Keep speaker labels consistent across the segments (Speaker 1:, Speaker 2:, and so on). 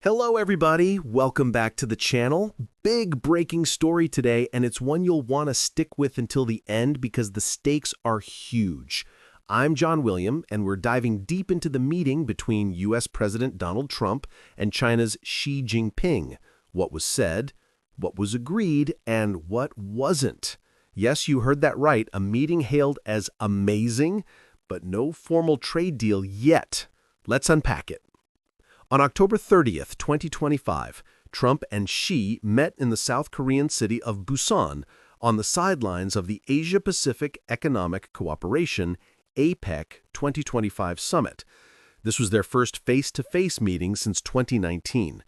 Speaker 1: Hello everybody, welcome back to the channel. Big breaking story today, and it's one you'll want to stick with until the end because the stakes are huge. I'm John William, and we're diving deep into the meeting between U.S. President Donald Trump and China's Xi Jinping. What was said, what was agreed, and what wasn't. Yes, you heard that right, a meeting hailed as amazing, but no formal trade deal yet. Let's unpack it. On October 30th, 2025, Trump and Xi met in the South Korean city of Busan on the sidelines of the Asia-Pacific Economic Cooperation APEC 2025 summit. This was their first face-to-face meeting since 2019.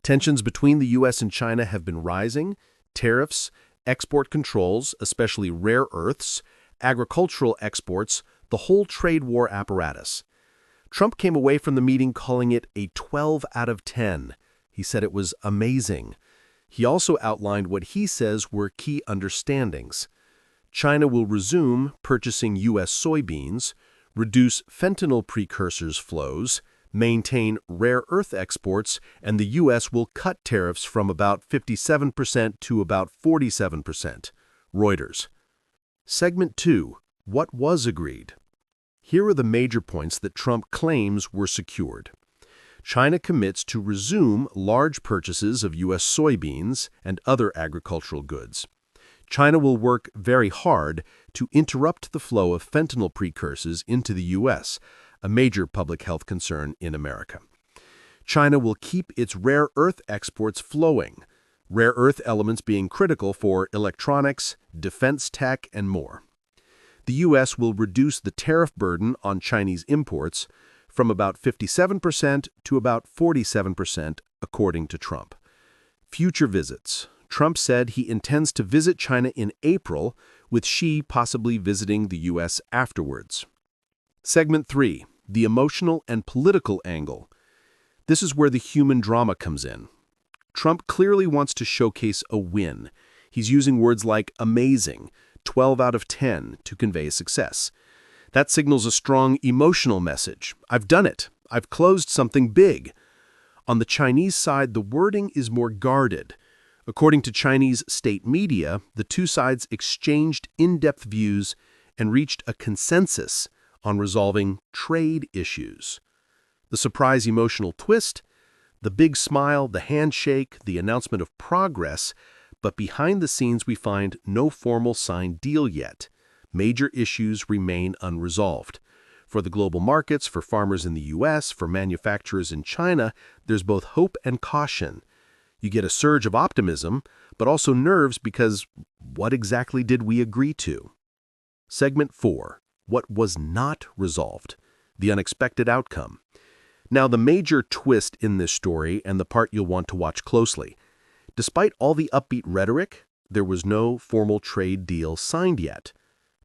Speaker 1: Tensions between the U.S. and China have been rising. Tariffs, export controls, especially rare earths, agricultural exports, the whole trade war apparatus. Trump came away from the meeting calling it a 12 out of 10. He said it was amazing. He also outlined what he says were key understandings. China will resume purchasing U.S. soybeans, reduce fentanyl precursors flows, maintain rare earth exports, and the U.S. will cut tariffs from about 57% to about 47%. Reuters. Segment 2. What was agreed? Here are the major points that Trump claims were secured. China commits to resume large purchases of U.S. soybeans and other agricultural goods. China will work very hard to interrupt the flow of fentanyl precursors into the U.S., a major public health concern in America. China will keep its rare earth exports flowing, rare earth elements being critical for electronics, defense tech, and more. The U.S. will reduce the tariff burden on Chinese imports from about 57% to about 47%, according to Trump. Future visits. Trump said he intends to visit China in April, with Xi possibly visiting the U.S. afterwards. Segment 3. The emotional and political angle. This is where the human drama comes in. Trump clearly wants to showcase a win. He's using words like amazing, 12 out of 10 to convey success. That signals a strong emotional message. I've done it. I've closed something big. On the Chinese side, the wording is more guarded. According to Chinese state media, the two sides exchanged in-depth views and reached a consensus on resolving trade issues. The surprise emotional twist? The big smile, the handshake, the announcement of progress, but behind the scenes we find no formal signed deal yet. Major issues remain unresolved. For the global markets, for farmers in the U.S., for manufacturers in China, there's both hope and caution. You get a surge of optimism, but also nerves because what exactly did we agree to? Segment 4. What was not resolved? The unexpected outcome. Now, the major twist in this story, and the part you'll want to watch closely. Despite all the upbeat rhetoric, there was no formal trade deal signed yet.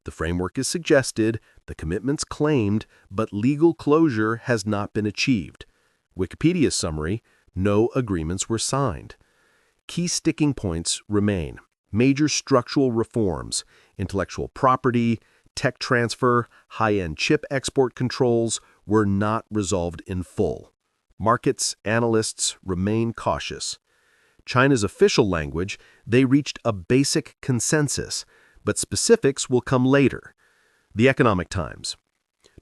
Speaker 1: The framework is suggested, the commitments claimed, but legal closure has not been achieved. Wikipedia's summary: no agreements were signed. Key sticking points remain. Major structural reforms, intellectual property, tech transfer, high-end chip export controls were not resolved in full. Markets, analysts remain cautious. China's official language, they reached a basic consensus, but specifics will come later. The Economic Times.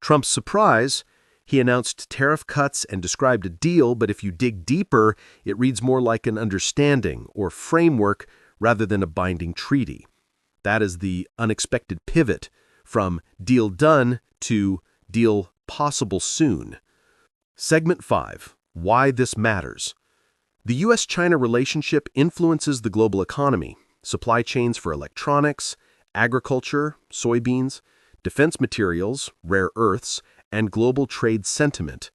Speaker 1: Trump's surprise, he announced tariff cuts and described a deal, but if you dig deeper, it reads more like an understanding or framework rather than a binding treaty. That is the unexpected pivot from deal done to deal possible soon. Segment 5. Why this matters. The U.S. China relationship influences the global economy, supply chains for electronics, agriculture, soybeans, defense materials, rare earths, and global trade sentiment.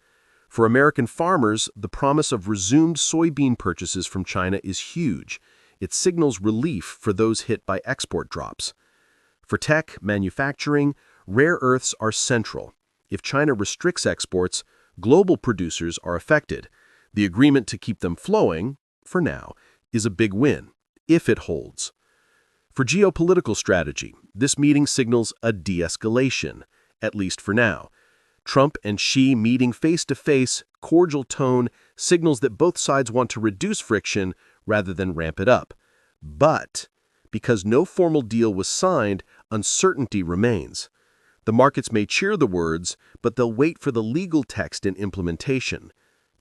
Speaker 1: For American farmers, the promise of resumed soybean purchases from China is huge. It signals relief for those hit by export drops. For tech, manufacturing, rare earths are central. If China restricts exports, global producers are affected. The agreement to keep them flowing, for now, is a big win, if it holds. For geopolitical strategy, this meeting signals a de-escalation, at least for now. Trump and Xi meeting face-to-face, cordial tone, signals that both sides want to reduce friction rather than ramp it up. But because no formal deal was signed, uncertainty remains. The markets may cheer the words, but they'll wait for the legal text and implementation.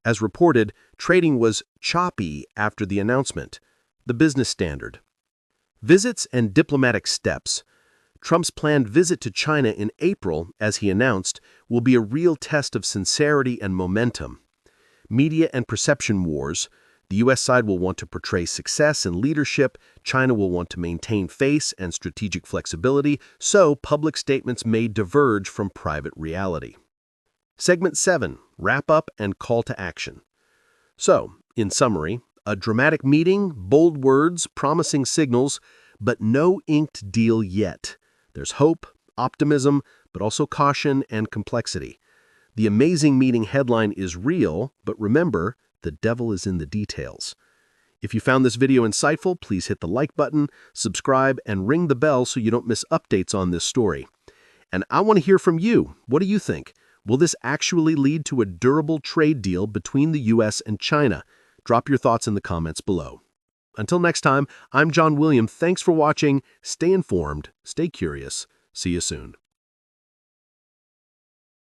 Speaker 1: As reported, trading was choppy after the announcement. The business standard. Visits and diplomatic steps. Trump's planned visit to China in April, as he announced, will be a real test of sincerity and momentum. Media and perception wars. The U.S. side will want to portray success and leadership, China will want to maintain face and strategic flexibility, so public statements may diverge from private reality. Segment 7. Wrap-up and call to action. So, in summary, a dramatic meeting, bold words, promising signals, but no inked deal yet. There's hope, optimism, but also caution and complexity. The amazing meeting headline is real, but remember, the devil is in the details. If you found this video insightful, please hit the like button, subscribe, and ring the bell so you don't miss updates on this story. And I want to hear from you. What do you think? Will this actually lead to a durable trade deal between the U.S. and China? Drop your thoughts in the comments below. Until next time, I'm John William. Thanks for watching. Stay informed, stay curious. See you soon.